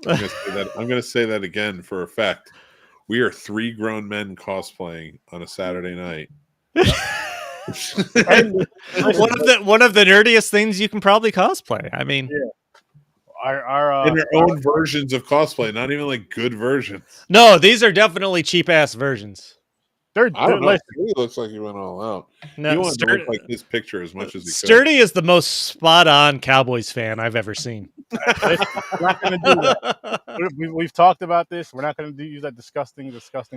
I'm going to say that again for effect. We are 3 grown men cosplaying on a Saturday night. And one of the nerdiest things you can probably cosplay. I mean, our in their own versions of cosplay, not even like good versions. No, these are definitely cheap ass versions. I don't know. He looks like he went all out. No, he wanted to look like this picture as much as he Sturdy is the most spot on Cowboys fan I've ever seen. We're not going to do that. We've talked about this. We're not going to use that disgusting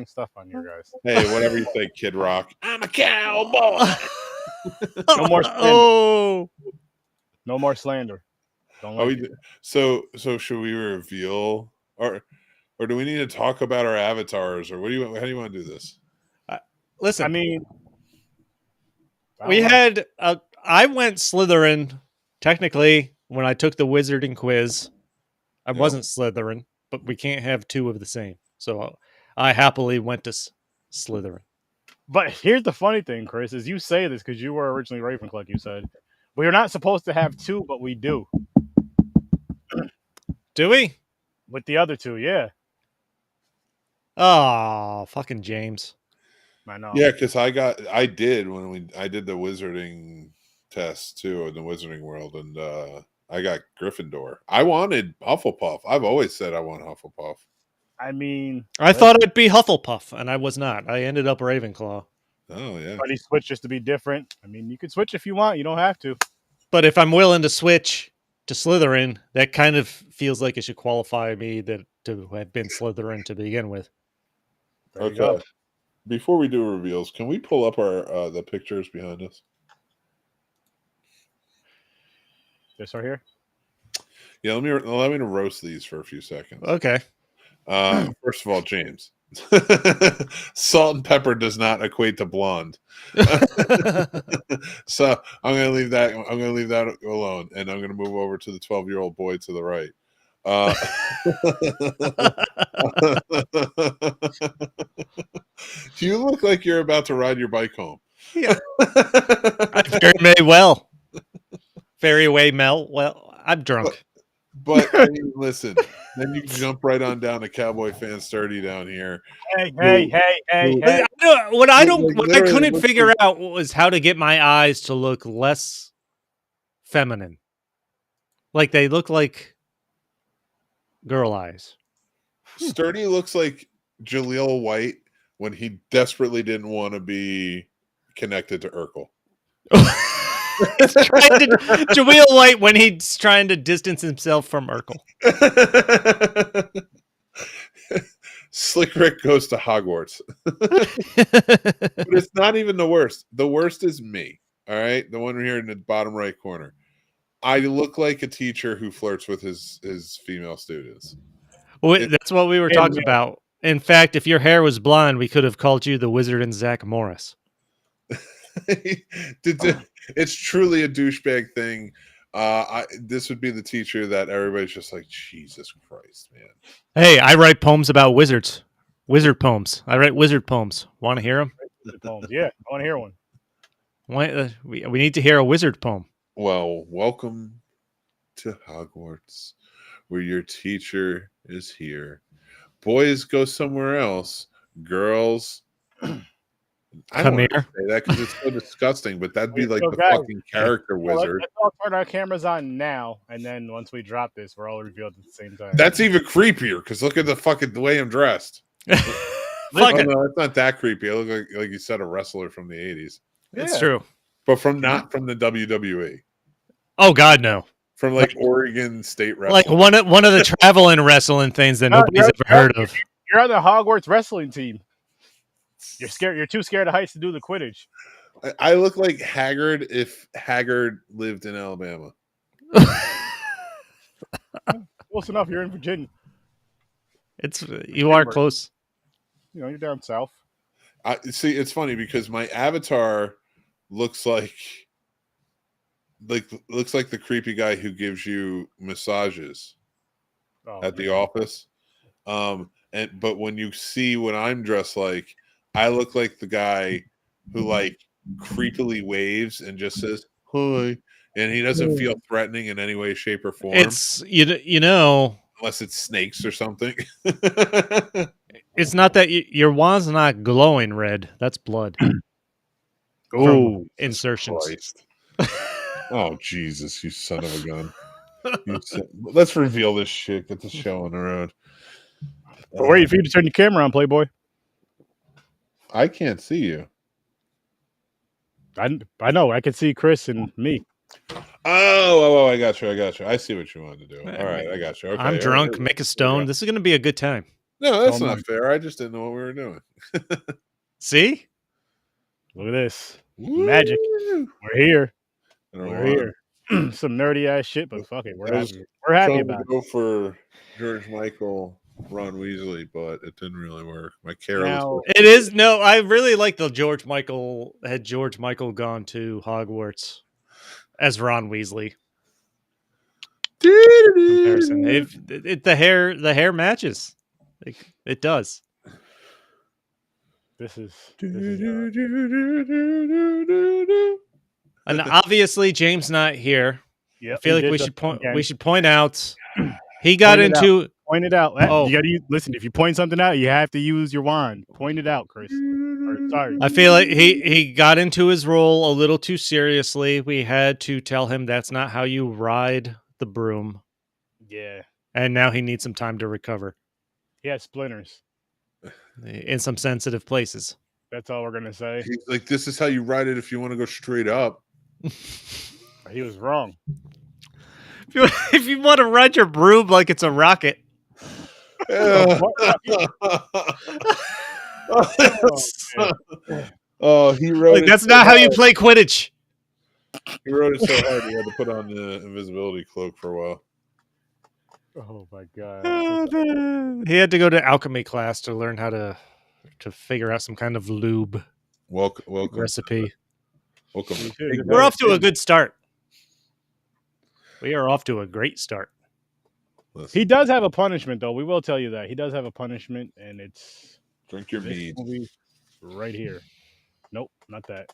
stuff on you guys. Hey, whatever you say, Kid Rock. I'm a cowboy. No more slander. No more slander. So should we reveal or do we need to talk about our avatars, or how do you want to do this? Listen, I mean, I went Slytherin technically when I took the wizarding quiz. I wasn't Slytherin, but we can't have two of the same. So I happily went to Slytherin. But here's the funny thing, Chris, is you say this because you were originally Ravenclaw, like you said. We are not supposed to have two, but we do. Do we? With the other two, yeah. Oh, fucking James. I know. Yeah, because I did the wizarding test too in the Wizarding World, and I got Gryffindor. I wanted Hufflepuff. I've always said I want Hufflepuff. I mean, I thought it'd be Hufflepuff, and I was not. I ended up Ravenclaw. Oh yeah, but he switched just to be different. I mean, you can switch if you want. You don't have to. But if I'm willing to switch to Slytherin, that kind of feels like it should qualify me to have been Slytherin to begin with. Okay. Before we do reveals, can we pull up our the pictures behind us? This right here. Yeah, let me roast these for a few seconds. Okay. First of all, James, salt and pepper does not equate to blonde. So I'm going to leave that. I'm going to leave that alone, and I'm going to move over to the 12-year-old boy to the right. You look like you're about to ride your bike home. Yeah. Very well, I'm drunk. But I mean, listen, then you jump right on down to Cowboy Fan Sturdy down here. Hey. What I couldn't figure out was how to get my eyes to look less feminine. Like they look like girl eyes. Sturdy looks like Jaleel White when he desperately didn't want to be connected to Urkel. Jaleel White when he's trying to distance himself from Urkel. Slick Rick goes to Hogwarts. But it's not even the worst. The worst is me. All right, the one here in the bottom right corner. I look like a teacher who flirts with his female students. Well, that's what we were talking about. In fact, if your hair was blonde, we could have called you the Wizard and Zach Morris. It's truly a douchebag thing. This would be the teacher that everybody's just like, Jesus Christ, man. Hey, I write poems about wizards. Wizard poems. I write wizard poems. Want to hear them? Yeah, I want to hear one. We need to hear a wizard poem. Well, welcome to Hogwarts, where your teacher is here. Boys go somewhere else. Girls, I don't want to say that because it's so disgusting, but that'd be like the fucking character wizard. Let's all turn our cameras on now, and then once we drop this, we're all revealed at the same time. That's even creepier because look at the way I'm dressed. No, it's not that creepy. I look like you said, a wrestler from the 80s. It's true, but not from the WWE. Oh God, no. From like Oregon State Wrestling, like one of the traveling wrestling things that nobody's ever heard of. You're on the Hogwarts wrestling team. You're scared. You're too scared of heights to do the Quidditch. I look like Haggard if Haggard lived in Alabama. Close enough. You're in Virginia. You are close. You know, you're down south. See, it's funny because my avatar looks like the creepy guy who gives you massages at the office. But when you see what I'm dressed like, I look like the guy who like creepily waves and just says hi, and he doesn't feel threatening in any way, shape, or form. It's you know unless it's snakes or something. It's not that your wand's not glowing red. That's blood from Oh, insertions. Christ. Oh Jesus, you son of a gun! Let's reveal this shit. Get the show on the road. we're waiting for you to turn your camera on, Playboy. I can't see you. I know. I can see Chris and me. Oh, I got you. I see what you wanted to do. All right, I got you. Okay, I'm all drunk. right, Make a stone. This is going to be a good time. No, that's Oh, not my. fair. I just didn't know what we were doing. See? Look at this. Magic. Woo! We're here. I don't know We're why. here. Some nerdy ass shit, but fuck it. We're I was happy. We're happy trying to about it. go for George Michael, Ron Weasley, but it didn't really work. My careless. Now, It is. No, I really like the George Michael. Had George Michael gone to Hogwarts as Ron Weasley comparison. The hair matches. It does. this is And obviously James not here. yep, I feel he like did we should point out he got Point it into point it out. Oh. You gotta listen. If you point something out, you have to use your wand. Point it out, Chris. Or, sorry. I feel like he got into his role a little too seriously. We had to tell him that's not how you ride the broom. Yeah, And now he needs some time to recover he has splinters. in some sensitive places. That's all we're gonna say. He's like, this is how you ride it if you want to go straight up. He was wrong. If you want to ride your broom like it's a rocket. Oh, he wrote Like, it. that's so not how you hard. play Quidditch. He wrote it so hard he had to put on the invisibility cloak for a while. Oh my god. He had to go to alchemy class to learn how to figure out some kind of lube Welcome, recipe. welcome. We're off to a good start. We are off to a great start. Listen, He does have a punishment, though. We will tell you that he does have a punishment, and it's drink your this mead. movie right here. Nope, not that.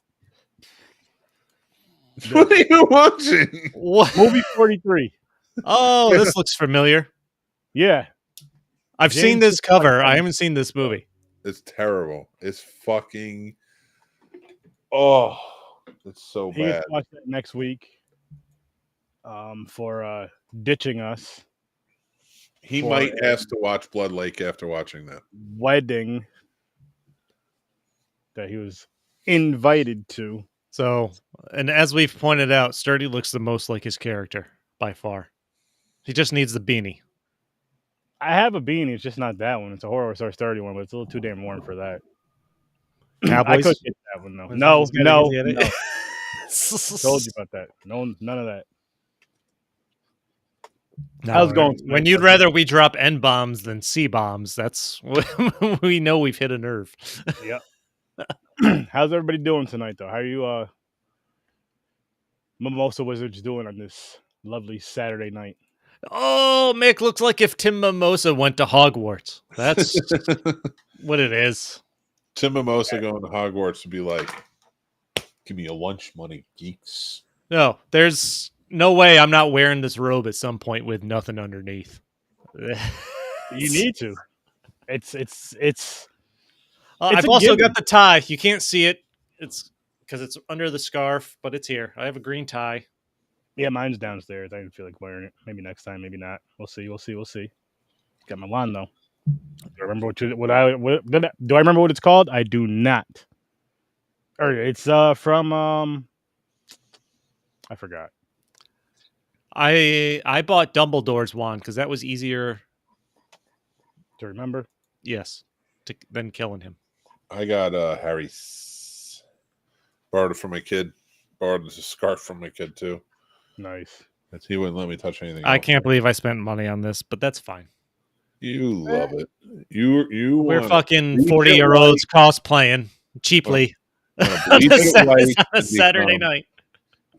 What are you watching? What? Movie 43. Oh, this looks familiar. Yeah, I've James seen this is like cover. that. I haven't seen this movie. It's terrible. It's fucking. Oh, it's so he gets bad. to watch that next week. For ditching us. He for might a ask to watch Blood Lake after watching that. wedding that he was invited to. So, and as we've pointed out, Sturdy looks the most like his character by far. He just needs the beanie. I have a beanie. It's just not that one. It's a Horror Source 30 one, but it's a little too damn warm for that. I Cowboys. could get that one though. When No, someone's gotta no, get it. no. Told you about that. No, none of that. No, I was going when you'd rather we drop N bombs than C bombs. That's we know we've hit a nerve. Yep. How's everybody doing tonight, though? How are you, Mimosa Wizards, doing on this lovely Saturday night? Oh, Mick looks like if Tim Mimosa went to Hogwarts. That's what it is. Tim Mimosa going to Hogwarts would be like, give me your lunch money, geeks. No, there's no way I'm not wearing this robe at some point with nothing underneath. You need to. It's I've a also given. got the tie. You can't see it. It's because it's under the scarf, but it's here. I have a green tie. Yeah, mine's downstairs. I didn't feel like wearing it. Maybe next time, maybe not. We'll see. Got my wand though. Do I remember do I remember what it's called? I do not. Or it's from I forgot. I bought Dumbledore's wand because that was easier. To remember. Yes, than killing him. I got Harry's. Borrowed it from my kid. Borrowed a scarf from my kid too. Nice. He wouldn't let me touch anything. I else. can't believe I spent money on this, but that's fine. You love it. You. We're wanna fucking bleed it 40-year-olds cosplaying cheaply wanna on bleed a it white on a and Saturday become night.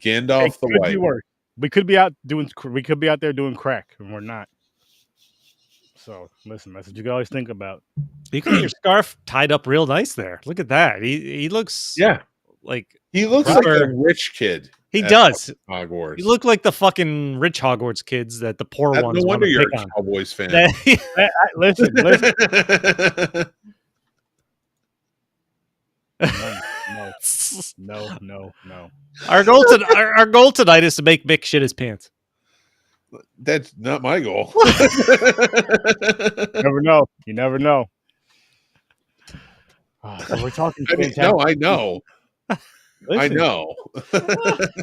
Gandalf It the could White. be worse. We could be out there doing crack, and we're not. So listen, that's what you can always think about. You can get your scarf tied up real nice there. Look at that. He looks Yeah, like he looks Proper- like a rich kid. He at does. Hogwarts. You look like the fucking rich Hogwarts kids that the poor ones No want wonder to you're pick a on. Cowboys fan. Listen. No. Our goal tonight is to make Mick shit his pants. That's not my goal. You never know. So we're talking. I mean, no, I know. Listen, I know.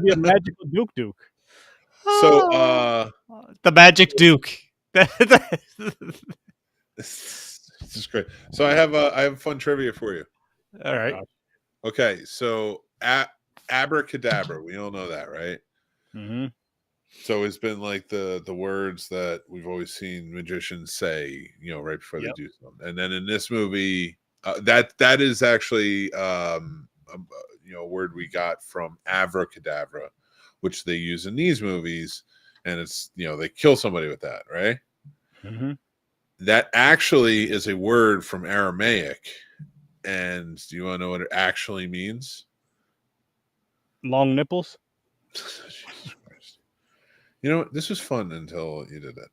be a magical Duke. So, the Magic Duke. this is great. So I have fun trivia for you. All right. Okay, so abracadabra, we all know that, right? Mm-hmm. So it's been like the words that we've always seen magicians say, right before they do something. And then in this movie, that is actually a word we got from abracadabra, which they use in these movies, and it's they kill somebody with that, right? Mm-hmm. That actually is a word from Aramaic, and do you want to know what it actually means? Long nipples. Jesus Christ. You know what? This was fun until you did that.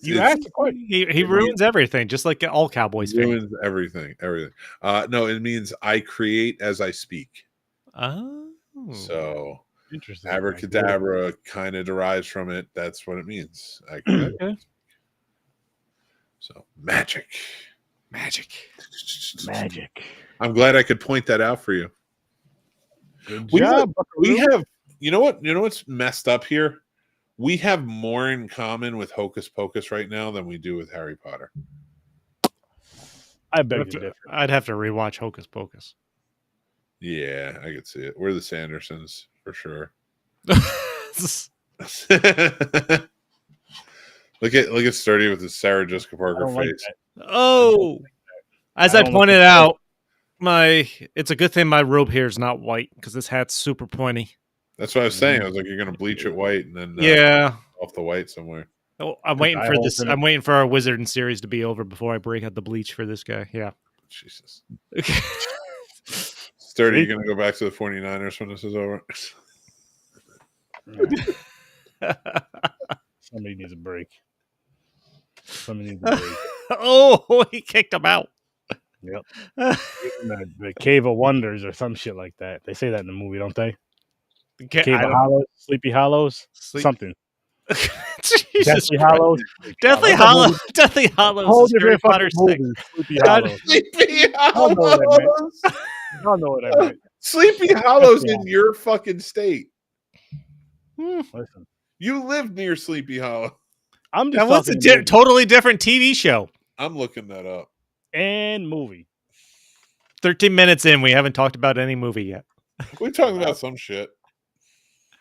You asked a question. He ruins everything, just like all Cowboys fans. Ruins everything. No, it means I create as I speak. Oh, so interesting. Abracadabra kind of derives from it. That's what it means. Okay. So magic. I'm glad I could point that out for you. Good job. We have you know what's messed up here? We have more in common with Hocus Pocus right now than we do with Harry Potter. I beg to differ. I'd have to rewatch Hocus Pocus. Yeah, I could see it. We're the Sandersons for sure. Look at Sturdy with his Sarah Jessica Parker face. Oh, as I pointed out, it's a good thing my robe hair is not white because this hat's super pointy. That's what I was saying. I was like, you're gonna bleach it white and then off the white somewhere. Oh, I'm waiting for this. I'm waiting for our Wizarding series to be over before I break out the bleach for this guy. Yeah. Jesus. Sturdy, you gonna go back to the 49ers when this is over? Somebody needs a break. Oh, he kicked him out. Yep. the Cave of Wonders or some shit like that. They say that in the movie, don't they? Cave of Hollows, Sleepy Hollows, something. Jesus Deathly Hollows. Deathly Hollows. Deathly Hollows. Harry Potter Sleepy Hollows. Sleepy Hollows. I don't know what I meant. Sleepy Hollows in your fucking state. Listen, you live near Sleepy Hollow. I'm just that was a totally different TV show. I'm looking that up. And movie. 13 minutes in, we haven't talked about any movie yet. We're talking about some shit.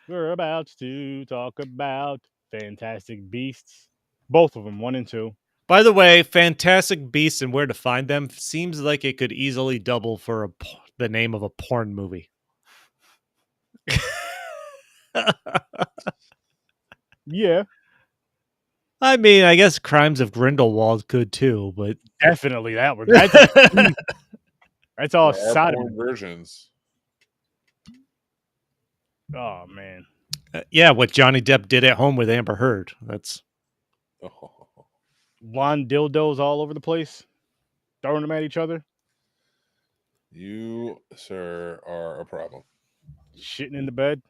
We're about to talk about Fantastic Beasts. Both of them, 1 and 2. By the way, Fantastic Beasts and Where to Find Them seems like it could easily double for the name of a porn movie. Yeah. I mean, I guess Crimes of Grindelwald could too, but definitely that one. That's all sodomy versions. Oh man. Yeah, what Johnny Depp did at home with Amber Heard. That's wand dildos all over the place, throwing them at each other. You, sir, are a problem. Shitting in the bed.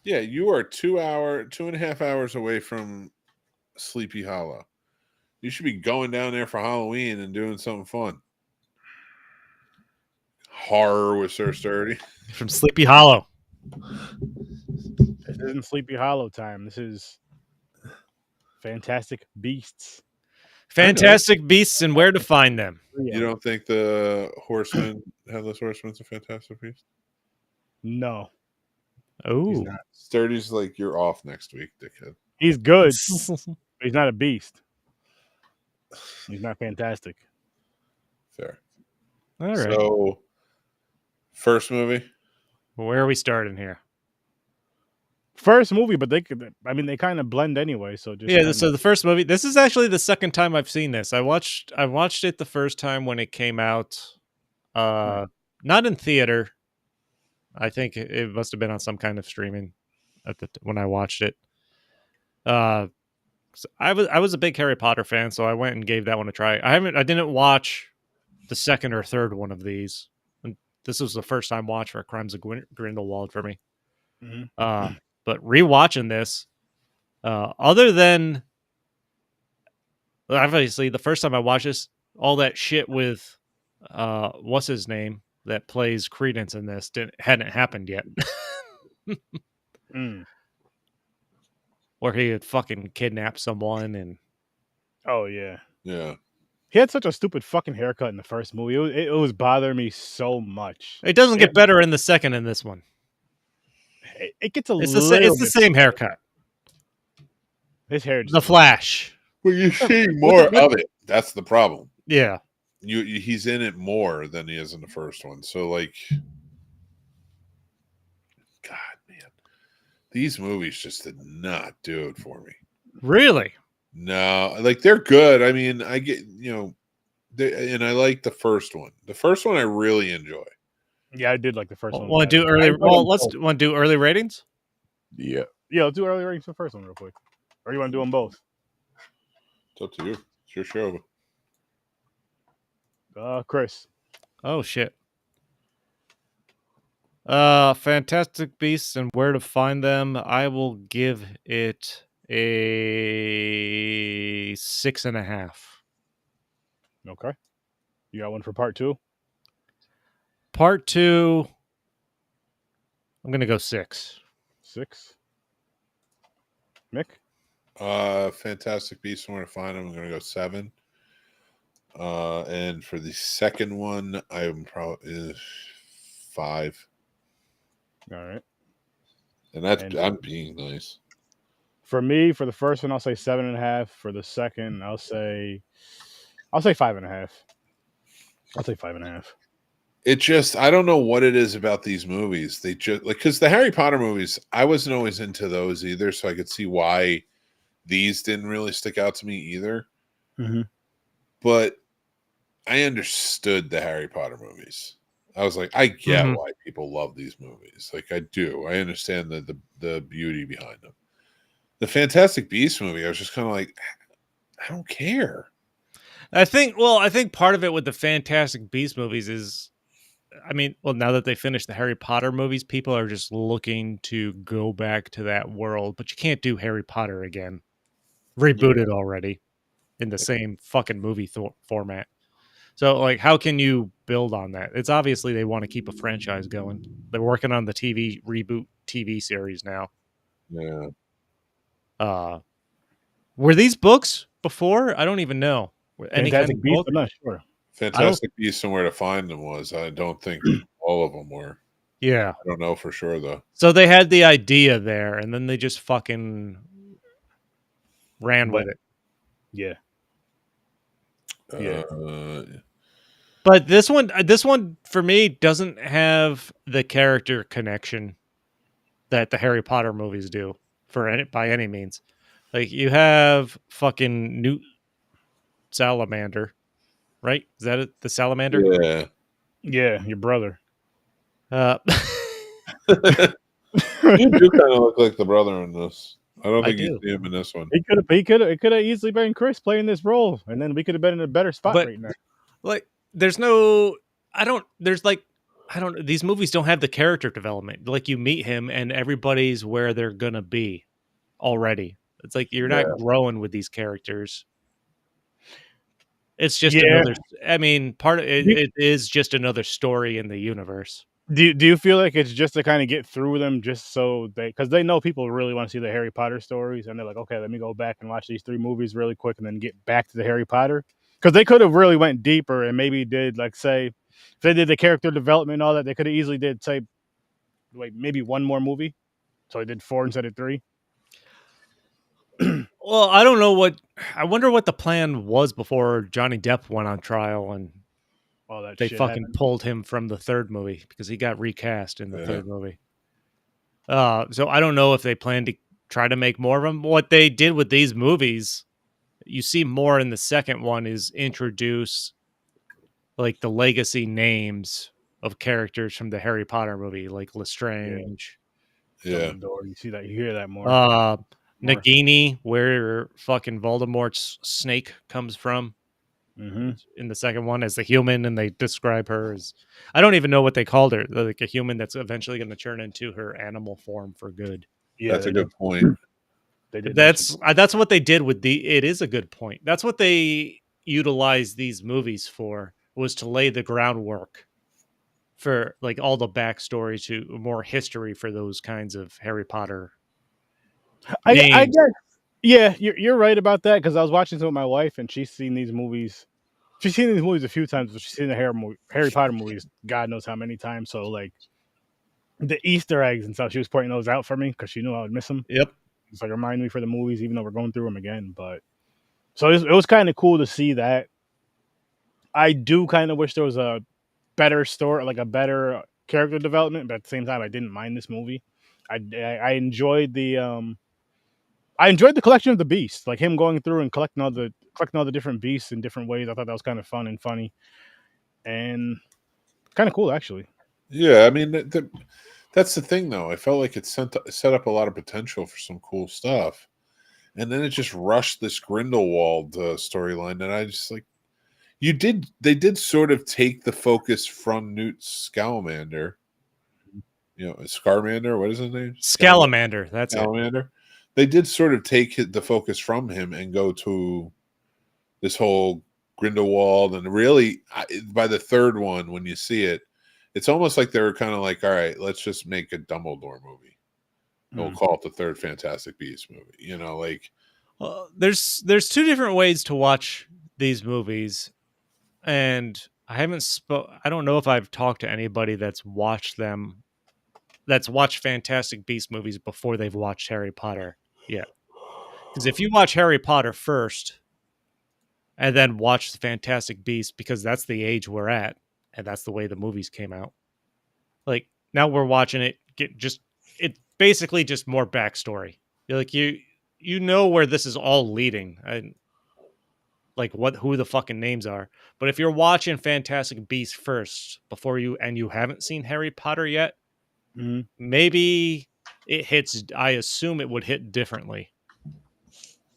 Yeah, you are 2.5 hours away from Sleepy Hollow. You should be going down there for Halloween and doing something fun. Horror with Sir Sturdy. From Sleepy Hollow. This isn't Sleepy Hollow time. This is Fantastic Beasts. Fantastic Beasts and Where to Find Them. You don't think the Headless Horseman's a Fantastic Beast? No. Oh. Sturdy's like, you're off next week, dickhead. He's good. But he's not a beast. He's not fantastic. Fair. All right. So, first movie? Where are we starting here? First movie, but they kind of blend anyway. So just so the first movie. This is actually the second time I've seen this. I watched it the first time when it came out, not in theater, I think it must have been on some kind of streaming when I watched it. I was a big Harry Potter fan, so I went and gave that one a try. I didn't watch the second or third one of these. And this was the first time watch for Crimes of Grindelwald for me. Mhm. But rewatching this, other than obviously the first time I watched this, all that shit with what's his name that plays Credence in this hadn't happened yet. Mm. Where he had fucking kidnapped someone and Oh yeah. Yeah. He had such a stupid fucking haircut in the first movie. It was bothering me so much. it doesn't Yeah. get better in the second in this one. It gets a It's little the bit. same haircut. His hair. The Flash. Well, you see more of it. That's the problem. Yeah. He's in it more than he is in the first one. So, like, God, man, these movies just did not do it for me. Really? No, like they're good. I mean, I get and I like the first one. The first one I really enjoy. Yeah, I did like the first one. Want to do early? Well, let's want to do early ratings. Yeah, let's do early ratings for the first one real quick. Or you want to do them both? it's up to you. It's your show. Chris. Oh shit. Fantastic Beasts and Where to Find Them. I will give it a 6.5. Okay. You got one for part 2? Part 2, I'm gonna go 6. 6. Mick? Fantastic Beasts and Where to Find Them. I'm gonna go 7. And for the second one, I'm probably 5. All right. And I'm being nice. For me, for the first one, I'll say 7.5. For the second, I'll say 5.5. I'll say 5.5. It just, I don't know what it is about these movies. They just, like, because the Harry Potter movies, I wasn't always into those either, so I could see why these didn't really stick out to me either. Mm-hmm. But I understood the Harry Potter movies. I was like, I get why people love these movies. Like, I do. I understand the beauty behind them. The Fantastic Beasts movie, I was just kind of like, I don't care. I think part of it with the Fantastic Beasts movies is, now that they finished the Harry Potter movies, people are just looking to go back to that world, but you can't do Harry Potter again. Rebooted already in the same fucking movie format. So, like, how can you build on that? It's obviously they want to keep a franchise going. They're working on the reboot TV series now. Yeah. Were these books before? I don't even know. Fantastic Beasts? I'm not sure. Fantastic Beasts and Where to Find Them was. I don't think all of them were. Yeah. I don't know for sure, though. So they had the idea there, and then they just fucking ran with it. Yeah. But this one for me doesn't have the character connection that the Harry Potter movies do by any means. Like, you have fucking Newt Salamander, right? Is that it? The salamander? Yeah, your brother. You do kind of look like the brother in this. I don't think you see him in this one. It could have easily been Chris playing this role, and then we could have been in a better spot right now. Like, these movies don't have the character development. Like, you meet him and everybody's where they're gonna be already. It's like you're not growing with these characters. It's just another. Part of it is just another story in the universe. Do you feel like it's just to kind of get through them, just so because they know people really want to see the Harry Potter stories, and they're like, okay, let me go back and watch these 3 movies really quick, and then get back to the Harry Potter, because they could have really went deeper and maybe did, like, say, if they did the character development and all that, they could have easily did, say, like, maybe 1 more movie, so they did 4 instead of 3. Well, I don't know I wonder what the plan was before Johnny Depp went on trial and all that they shit fucking happened. pulled him from the third movie because he got recast in the third movie. So I don't know if they plan to try to make more of them. What they did with these movies, you see more in the second one, is introduce, like, the legacy names of characters from the Harry Potter movie, like Lestrange, Yeah. Dumbledore. You see that? You hear that more. Nagini, where fucking Voldemort's snake comes from. Mm-hmm. In the second one as the human, and they describe her as, I don't even know what they called her, like a human that's eventually going to turn into her animal form for good. Yeah, That's a good point. They did That's what they did with it is a good point. That's what they utilized these movies for, was to lay the groundwork for like all the backstory to more history for those kinds of Harry Potter. I guess. Yeah, you're right about that, because I was watching some with my wife, and she's seen these movies. She's seen these movies a few times, but she's seen the Harry Potter movies God knows how many times. So like the Easter eggs and stuff, she was pointing those out for me because she knew I would miss them. Yep. It's like remind me for the movies, even though we're going through them again. But so it was kind of cool to see that. I do kind of wish there was a better story, like a better character development, but at the same time, I didn't mind this movie. I enjoyed the collection of the beasts, like him going through and collecting all the different beasts in different ways. I thought that was kind of fun and funny, and kind of cool actually. Yeah, I mean that's the thing though. I felt like it set up a lot of potential for some cool stuff, and then it just rushed this Grindelwald storyline, and I just like they did sort of take the focus from Newt Scamander. You know, Scarmander. What is his name? Scalamander. That's Scamander. It. They did sort of take the focus from him and go to this whole Grindelwald, and really by the third one, when you see it, it's almost like they were kind of like, all right, let's just make a Dumbledore movie. We'll call it the third Fantastic Beasts movie. You know, like there's two different ways to watch these movies, and I don't know if I've talked to anybody that's watched Fantastic Beasts movies before they've watched Harry Potter yet. Because if you watch Harry Potter first and then watch the Fantastic Beasts, because that's the age we're at, and that's the way the movies came out. Like now we're watching it it's basically just more backstory. You're like you know where this is all leading, and like who the fucking names are. But if you're watching Fantastic Beasts first before you haven't seen Harry Potter yet, maybe it hits. I assume it would hit differently.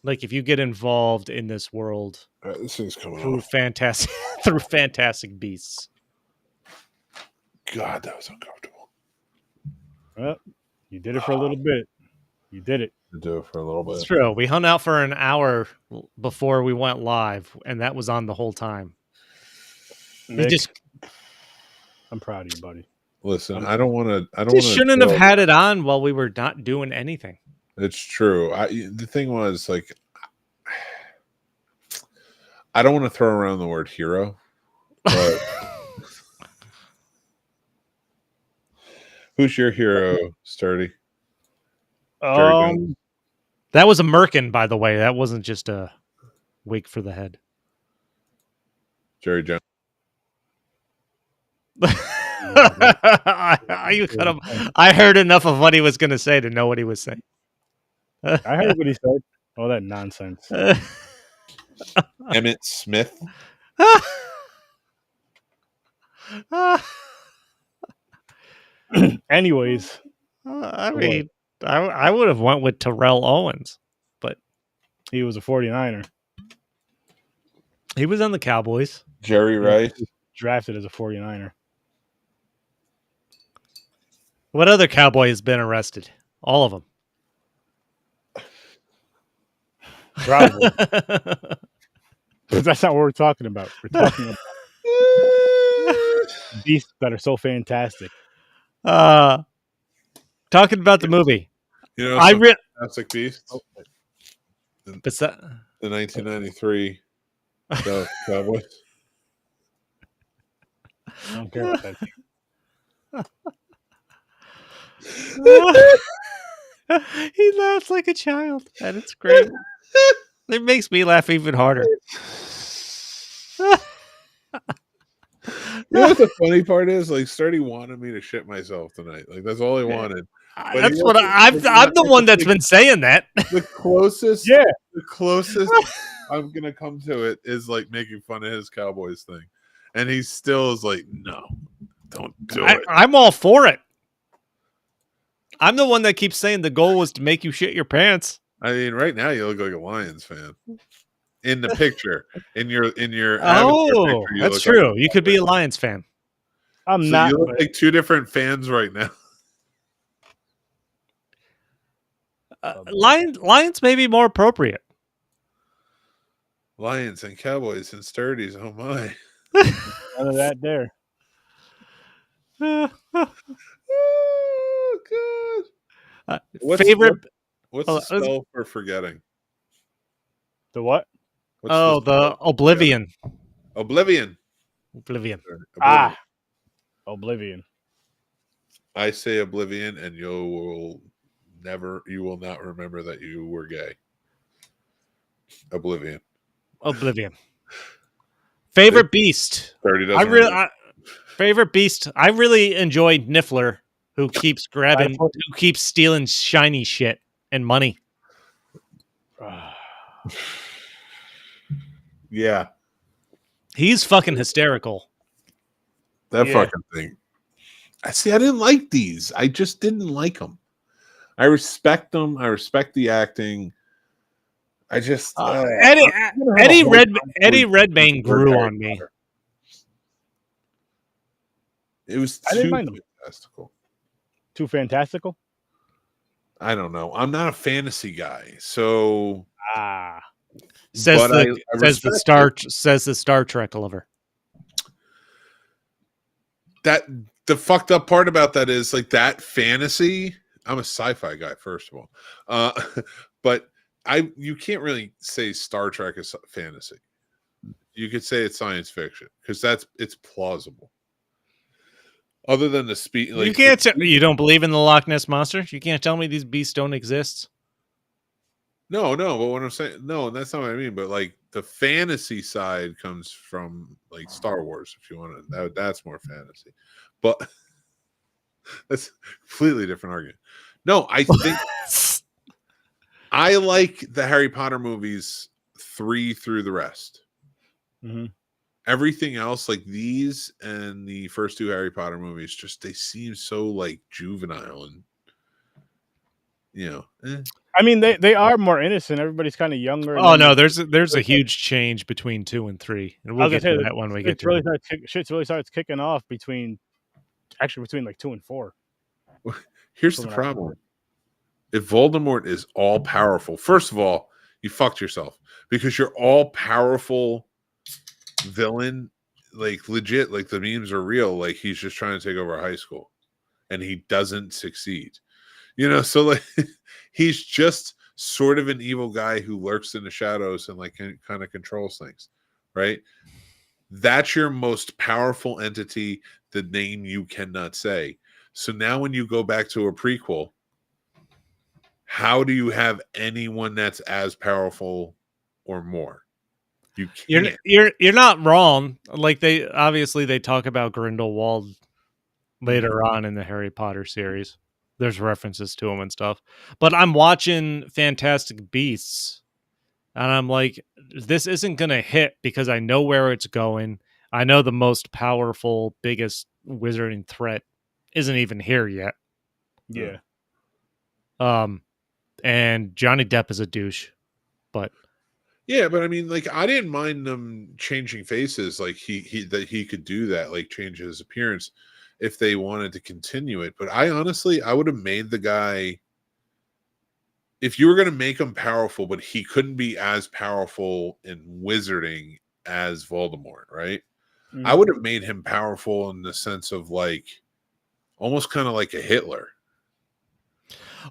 Like if you get involved in this world this thing's coming through off. Fantastic Beasts. God, that was uncomfortable. Well, you did it for a little bit. You did it. To do it for a little bit. It's true. We hung out for an hour before we went live, and that was on the whole time. Mick, I'm proud of you, buddy. Listen, I don't want to. Just shouldn't have had it on while we were not doing anything. It's true. The thing was, like, I don't want to throw around the word hero, but who's your hero, Sturdy? That was a merkin, by the way. That wasn't just a wig for the head. Jerry Jones. I heard enough of what he was going to say to know what he was saying. I heard what he said. All that nonsense. Emmett Smith. Anyways, I mean, I would have went with Terrell Owens, but he was a 49er. He was on the Cowboys. Jerry Rice. Drafted as a 49er. What other Cowboy has been arrested? All of them. Probably. But that's not what we're talking about. We're talking about beasts that are so fantastic. Talking about the movie. You know, Fantastic Beasts. What's that? The 1993 Cowboys. I don't care about that. He laughs like a child, and it's great. It makes me laugh even harder. You know what the funny part is? Like, Sturdy wanted me to shit myself tonight. Like, that's all he wanted. But That's what I'm the one that's been saying that. The closest, Yeah. the closest I'm gonna come to it is like making fun of his Cowboys thing, and he still is like, no, Don't do it. I'm all for it. I'm the one that keeps saying the goal was to make you shit your pants. I mean, right now you look like a Lions fan. In the picture, in your avatar Oh, picture, you that's look true. like You could be a Lions fan. I'm so not. you look But like two different fans right now. Lions may be more appropriate. Lions and Cowboys and Sturdies. Oh my! none of that there. Oh god! Favorite? What's the spell for forgetting? The what? What's Oh, the spell for Oblivion. forgetting? Oblivion. Oblivion. Ah, Oblivion. I say Oblivion, and you will not remember that you were gay. Oblivion. Oblivion. Favorite beast. 30 doesn't Favorite beast. I really enjoyed Niffler, who keeps who keeps stealing shiny shit and money. Yeah. He's fucking hysterical. That fucking thing. I didn't like these. I just didn't like them. I respect them. I respect the acting. I just Eddie Redmayne grew on me. It was I didn't too mind them. fantastical. Too fantastical? I don't know. I'm not a fantasy guy, so says but the Star Trek lover. That the fucked up part about that is like that fantasy. I'm a sci-fi guy, first of all, but you can't really say Star Trek is fantasy. You could say it's science fiction because it's plausible. Other than the speed, like, you can't. You don't believe in the Loch Ness monster? You can't tell me these beasts don't exist. No. But what I'm saying, no, that's not what I mean. But like the fantasy side comes from like Star Wars. If you want to, that's more fantasy. But that's a completely different argument. No, I think I like the Harry Potter movies 3 through the rest. Mm-hmm. Everything else, like these and the first 2 Harry Potter movies, just they seem so like juvenile and I mean, they are more innocent. Everybody's kind of younger. Oh no, there's a huge change between 2 and 3, and we'll get to that when we get to it. Shit really starts kicking off between like 2 and 4. Here's the problem. If Voldemort is all powerful, first of all, you fucked yourself because you're all powerful villain, like legit, like the memes are real. Like he's just trying to take over high school and he doesn't succeed. So like he's just sort of an evil guy who lurks in the shadows and like kind of controls things, right? That's your most powerful entity, the name you cannot say. So now when you go back to a prequel, how do you have anyone that's as powerful or more? You can't. You're not wrong. Like they talk about Grindelwald later on in the Harry Potter series. There's references to him and stuff. But I'm watching Fantastic Beasts and I'm like, this isn't gonna hit because I know where it's going. I know the most powerful, biggest wizarding threat isn't even here yet. Yeah. And Johnny Depp is a douche, but I mean, like I didn't mind them changing faces, like he could do that, like change his appearance if they wanted to continue it. But I would have made the guy, if you were going to make him powerful, but he couldn't be as powerful in wizarding as Voldemort, right? I would have made him powerful in the sense of like almost kind of like a Hitler.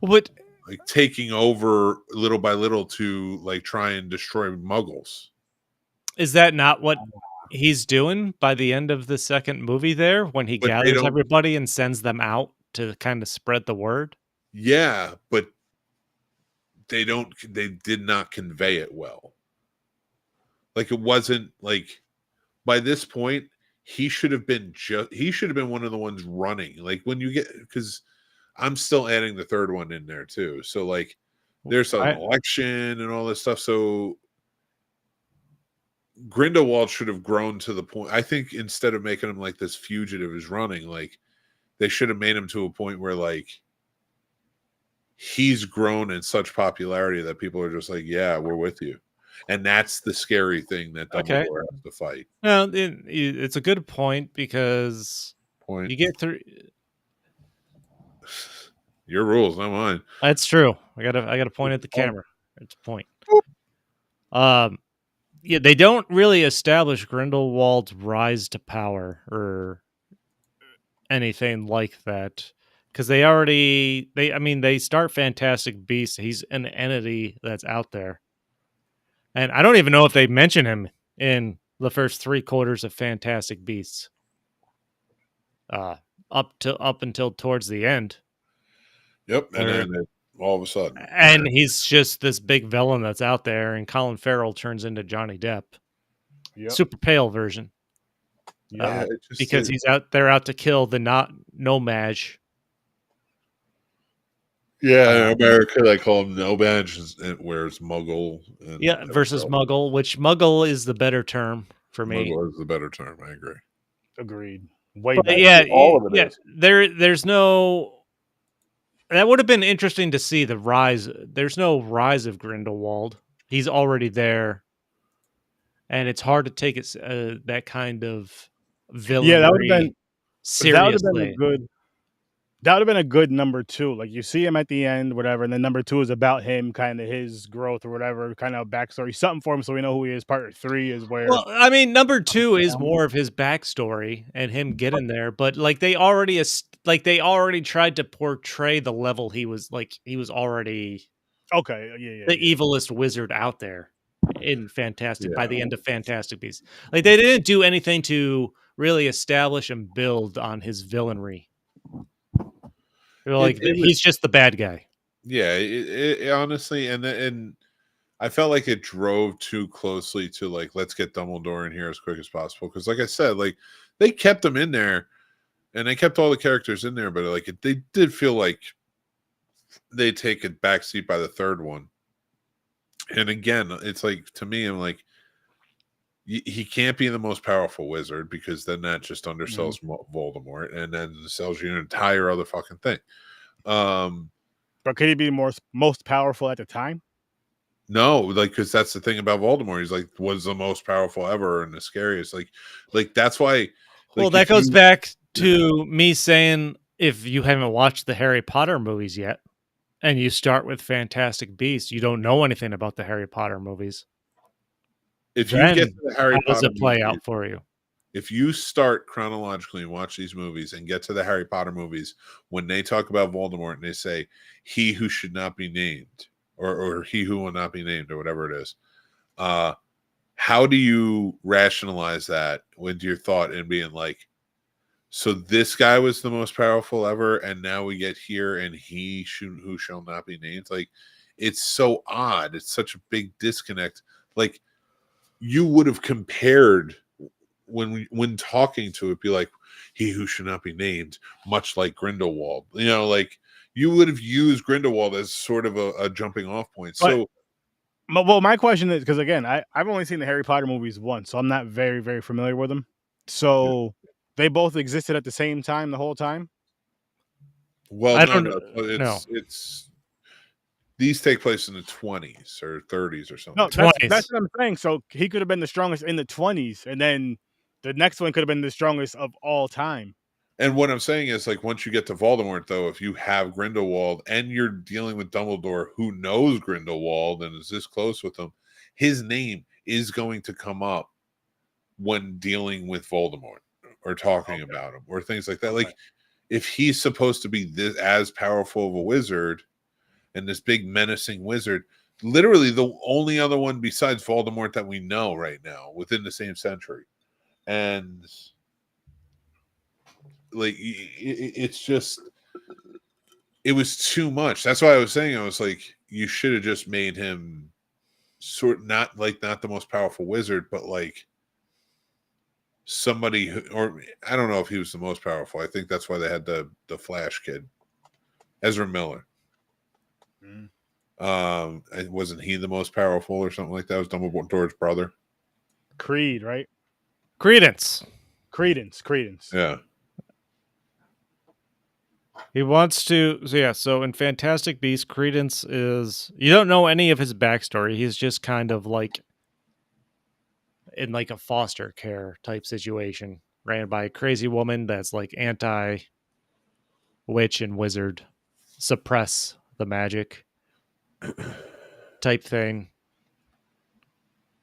What? Like taking over little by little to like try and destroy Muggles. Is that not what he's doing by the end of the second movie there when he gathers everybody and sends them out to kind of spread the word? Yeah, but they did not convey it well. Like it wasn't like by this point he should have been one of the ones running. Like when you get, because I'm still adding the third one in there too. So like there's an election and all this stuff. So Grindelwald should have grown to the point. I think instead of making him like this fugitive who's running, like they should have made him to a point where like he's grown in such popularity that people are just like, yeah, we're with you. And that's the scary thing that Okay. Dumbledore has to fight. No, it's a good point because Point. you get through. Your rules, not mine. That's true. I gotta point at the camera. It's a point. Yeah, they don't really establish Grindelwald's rise to power or anything like that because they start Fantastic Beasts. He's an entity that's out there, and I don't even know if they mention him in the first 3/4 of Fantastic Beasts. Up until towards the end. Yep, and then all of a sudden, and he's just this big villain that's out there, and Colin Farrell turns into Johnny Depp, super pale version. Yeah, because he's out to kill the no Maj. Yeah, in America they call him no badge, where it's Muggle. Versus Muggle, which Muggle is the better term for me. Muggle is the better term. I agree. Agreed. Way but better. All of it is. There's no. That would have been interesting to see the rise. There's no rise of Grindelwald. He's already there, and it's hard to take it that kind of villain. Yeah, that would have been seriously. That would have been a good number 2. Like you see him at the end, whatever, and then number 2 is about him, kind of his growth or whatever, kind of backstory, something for him, so we know who he is. Part 3 is where. Well, I mean, number 2 is more of his backstory and him getting there, but like they already tried to portray the level he was already the evilest wizard out there in Fantastic by the end of Fantastic Beasts. Like they didn't do anything to really establish and build on his villainry. He's just the bad guy. Yeah, it honestly, and I felt like it drove too closely to like, let's get Dumbledore in here as quick as possible. Because, like I said, like they kept him in there, and they kept all the characters in there, but like they did feel like they take a backseat by the third one. And again, it's like to me, I'm like, he can't be the most powerful wizard because then that just undersells Voldemort and then sells you an entire other fucking thing. But could he be most powerful at the time? No, like because that's the thing about Voldemort. He's like was the most powerful ever and the scariest. Like that's why. Like, well, that goes back to me saying if you haven't watched the Harry Potter movies yet, and you start with Fantastic Beasts, you don't know anything about the Harry Potter movies. If you get to the Harry Potter, how does it play out for you? If you start chronologically and watch these movies and get to the Harry Potter movies, when they talk about Voldemort and they say he who should not be named or he who will not be named or whatever it is, how do you rationalize that with your thought and being like, so this guy was the most powerful ever, and now we get here and who shall not be named? Like, it's so odd. It's such a big disconnect. Like, you would have compared when talking to it, be like, he who should not be named, much like Grindelwald. You know, like you would have used Grindelwald as sort of a jumping off point. So, well, my question is because again, I've only seen the Harry Potter movies once, so I'm not very, very familiar with them. So they both existed at the same time the whole time. Well, no. It's these take place in the 20s or 30s or something. No, that's what I'm saying. So he could have been the strongest in the 20s, and then the next one could have been the strongest of all time. And what I'm saying is, like, once you get to Voldemort, though, if you have Grindelwald and you're dealing with Dumbledore, who knows Grindelwald and is this close with him, his name is going to come up when dealing with Voldemort or talking about him or things like that. Like, if he's supposed to be this as powerful of a wizard and this big menacing wizard, literally the only other one besides Voldemort that we know right now within the same century. And like it's just, it was too much. That's why I was saying, I was like, you should have just made him not the most powerful wizard, but like somebody who, or I don't know if he was the most powerful. I think that's why they had the Flash kid, Ezra Miller. Wasn't he the most powerful or something like that? It was Dumbledore's brother. Creed, right? Credence. Credence. Yeah. He wants to. So in Fantastic Beasts, Credence is. You don't know any of his backstory. He's just kind of like in like a foster care type situation, ran by a crazy woman that's like anti witch and wizard, suppress the magic type thing.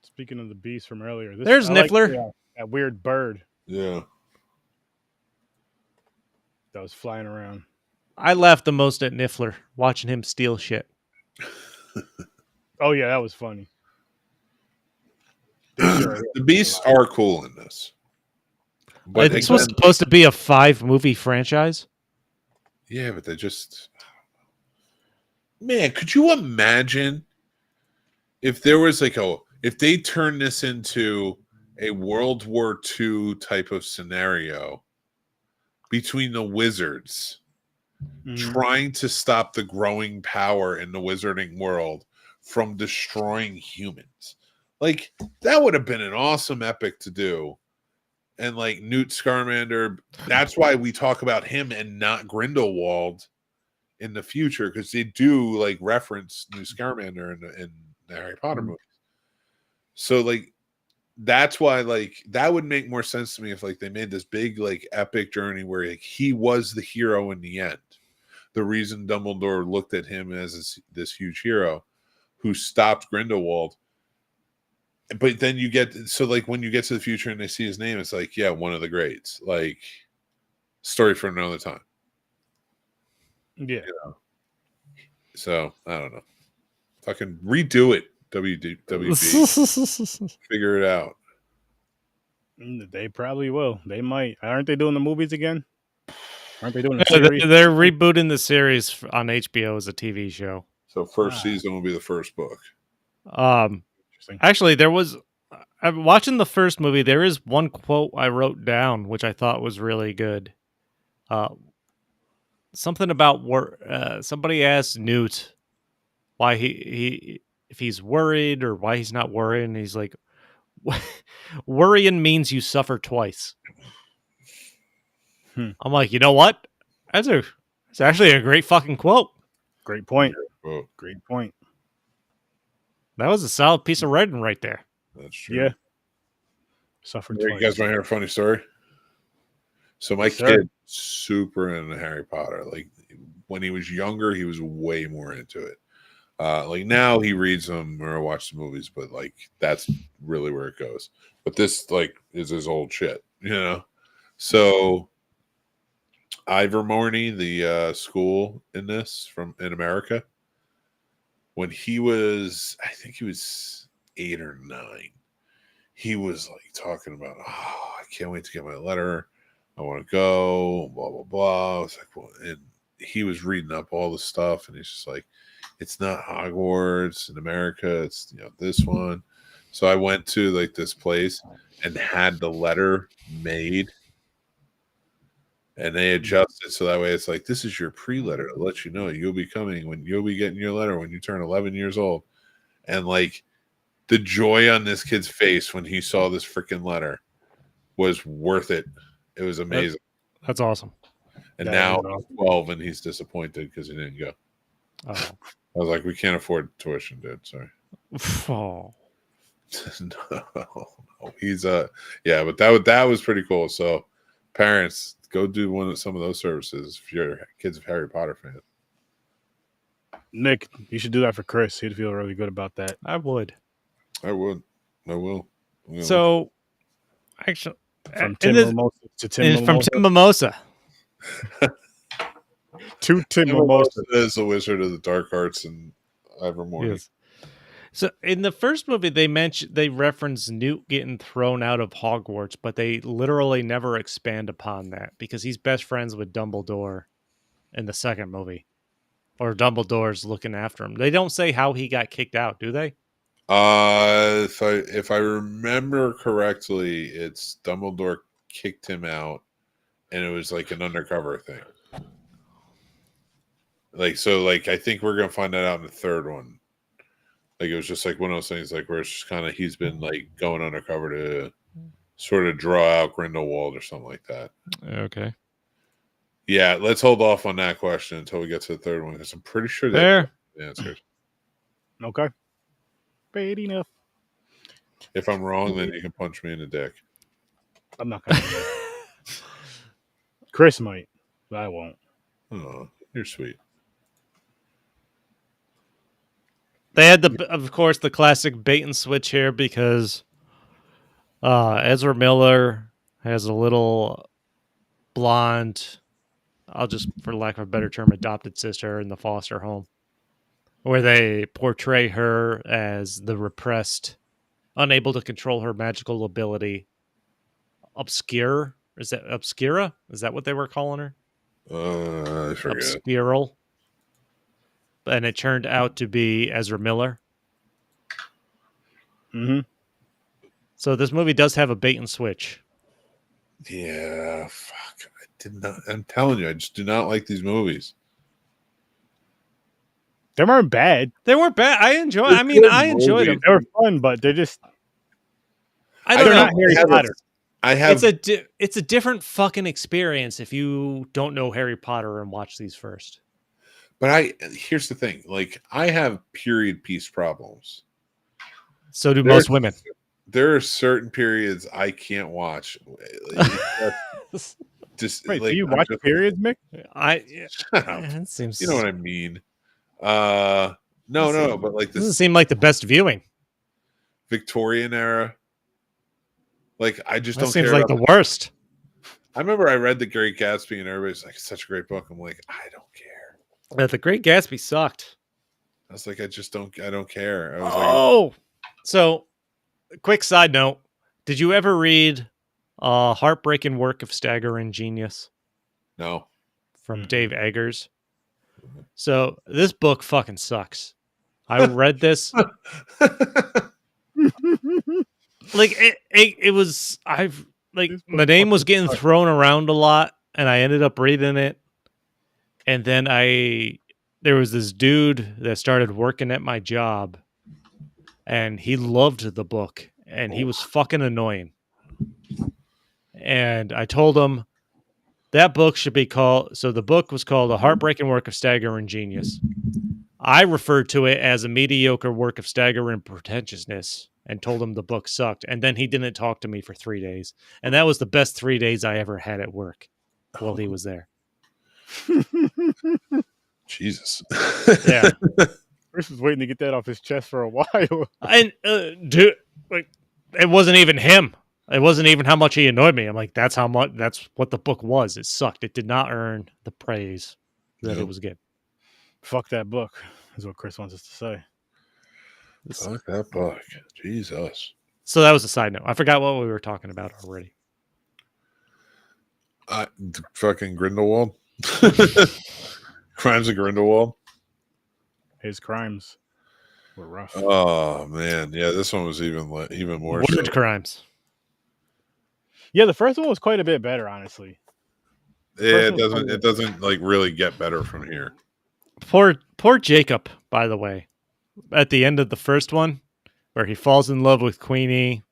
Speaking of the beast from earlier, There's Niffler. That weird bird Yeah. that was flying around. I laughed the most at Niffler, watching him steal shit. Oh yeah, that was funny. The beasts are cool in this. But this was supposed to be a 5-movie franchise. Yeah, but they just... Man, could you imagine if there was like if they turned this into a World War II type of scenario between the wizards trying to stop the growing power in the wizarding world from destroying humans? Like, that would have been an awesome epic to do. And like Newt Scamander, that's why we talk about him and not Grindelwald in the future, because they do like reference Newt Scamander in the Harry Potter movies. So like that's why like that would make more sense to me if like they made this big like epic journey where like he was the hero in the end. The reason Dumbledore looked at him as this huge hero who stopped Grindelwald. But then you get, so like when you get to the future and they see his name, it's like, yeah, one of the greats. Like, story for another time. Yeah. You know? So I don't know. Fucking redo it, WB. Figure it out. They probably will. They might. Aren't they doing the movies again? Aren't they doing a series? They're rebooting the series on HBO as a TV show. So first season will be the first book. Actually, there was. I'm watching the first movie. There is one quote I wrote down, which I thought was really good. Something about somebody asked Newt why he if he's worried or why he's not worried, and he's like, "Worrying means you suffer twice." I'm like, you know what? That's actually a great fucking quote. Great point. Yeah. Great point. That was a solid piece of writing right there. That's true. Yeah. Suffered twice. You guys want to hear a funny story? So my kid, super into Harry Potter. Like when he was younger, he was way more into it. Like now he reads them or watches the movies, but like that's really where it goes. But this like is his old shit, you know? So Ivermorny, the school in in America, when he was, I think he was 8 or 9, he was like talking about, oh, I can't wait to get my letter. I want to go, blah, blah, blah. I was like, well, and he was reading up all the stuff, and he's just like, it's not Hogwarts in America. It's, this one. So I went to like this place and had the letter made, and they adjusted so that way it's like, this is your pre-letter to let you know you'll be getting your letter when you turn 11 years old. And like the joy on this kid's face when he saw this freaking letter was worth it. It was amazing. That's awesome. And now he's 12 and he's disappointed because he didn't go. Oh. I was like, we can't afford tuition, dude. Sorry. Oh. No. He's yeah, but that was pretty cool. So parents, go do some of those services if your kid's a Harry Potter fan. Nick, you should do that for Chris. He'd feel really good about that. I will. So, actually, from Tim Mimosa to Tim Mimosa. From Tim Mimosa. To Tim Mimosa is the Wizard of the Dark Arts and Ivermorny. Yes. So in the first movie, they reference Newt getting thrown out of Hogwarts, but they literally never expand upon that because he's best friends with Dumbledore in the second movie, or Dumbledore's looking after him. They don't say how he got kicked out, do they? If I remember correctly, it's Dumbledore kicked him out, and it was like an undercover thing. Like, so, like, I think we're gonna find that out in the third one. Like it was just like one of those things like where it's just kind of he's been like going undercover to sort of draw out Grindelwald or something like that. Okay. Yeah, let's hold off on that question until we get to the third one because I'm pretty sure Fair. the answers. Okay. Fair enough. If I'm wrong, then you can punch me in the dick. I'm not gonna do that. Chris might, but I won't. Oh, you're sweet. They had of course, the classic bait and switch here because Ezra Miller has a little blonde, I'll just, for lack of a better term, adopted sister in the foster home, where they portray her as the repressed, unable to control her magical ability, obscure. Is that obscura? Is that what they were calling her? I forget. Obscural. And it turned out to be Ezra Miller. Mm-hmm. So this movie does have a bait and switch. Yeah, fuck. I did not. I'm telling you, I just do not like these movies. They weren't bad. They weren't bad. I enjoyed them. They were fun, but they're just. I don't They're know. not Harry Potter. It's a different fucking experience if you don't know Harry Potter and watch these first. But here's the thing. Like, I have period piece problems. So do most women. There are certain periods I can't watch. Just Wait, like, do you watch periods, Mick? It seems, you know what I mean. No, but like doesn't seem like the best viewing. Victorian era. Like, I just That don't seems care like the worst. I remember I read The Great Gatsby and everybody's like, it's such a great book. I'm like, I don't care. The Great Gatsby sucked. I was like, I don't care. I was like, so quick side note. Did you ever read Heartbreaking Work of Staggering Genius? No. From Dave Eggers. So this book fucking sucks. I read this. Like it was, the name was getting thrown around a lot and I ended up reading it. And then there was this dude that started working at my job and he loved the book and he was fucking annoying. And I told him that book should be called, so the book was called A Heartbreaking Work of Staggering Genius. I referred to it as a mediocre work of staggering pretentiousness and told him the book sucked. And then he didn't talk to me for 3 days. And that was the best 3 days I ever had at work while he was there. Jesus. Yeah. Chris was waiting to get that off his chest for a while. And dude, like, it wasn't even him. It wasn't even how much he annoyed me. I'm like, that's what the book was. It sucked. It did not earn the praise that it was getting. Fuck that book, is what Chris wants us to say. Fuck that book. Jesus. So that was a side note. I forgot what we were talking about already. Fucking Grindelwald. Crimes of Grindelwald. His crimes were rough. Oh man, yeah, this one was even more. Weird crimes. Yeah, the first one was quite a bit better, honestly. Yeah, it doesn't like really get better from here. Poor Jacob, by the way. At the end of the first one, where he falls in love with Queenie,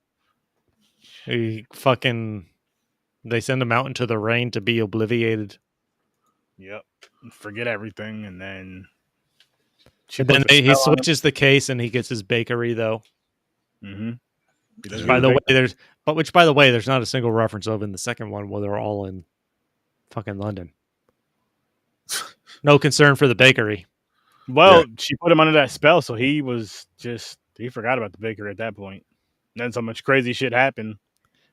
they send him out into the rain to be obliviated. Yep. Forget everything, and then he switches the case and he gets his bakery though. Mm-hmm. Which, by the way, there's not a single reference of in the second one where they're all in fucking London. No concern for the bakery. Well, she put him under that spell, so he forgot about the bakery at that point. And then so much crazy shit happened.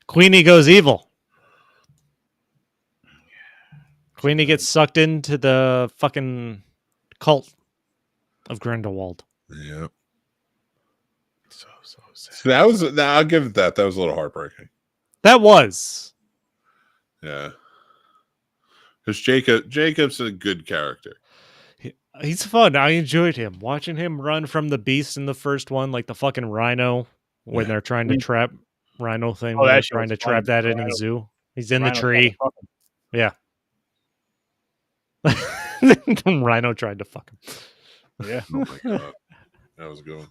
Queenie goes evil. Queenie gets sucked into the fucking cult of Grindelwald. Yep. So sad. I'll give it that. That was a little heartbreaking. That was. Yeah. Because Jacob's a good character. He's fun. I enjoyed him. Watching him run from the beast in the first one, like the fucking rhino, when they're trying to trap rhino thing. Oh, they're trying to trap that in the zoo. He's in the tree. Yeah. Rhino tried to fuck him. Yeah. Oh my god. That was a good one.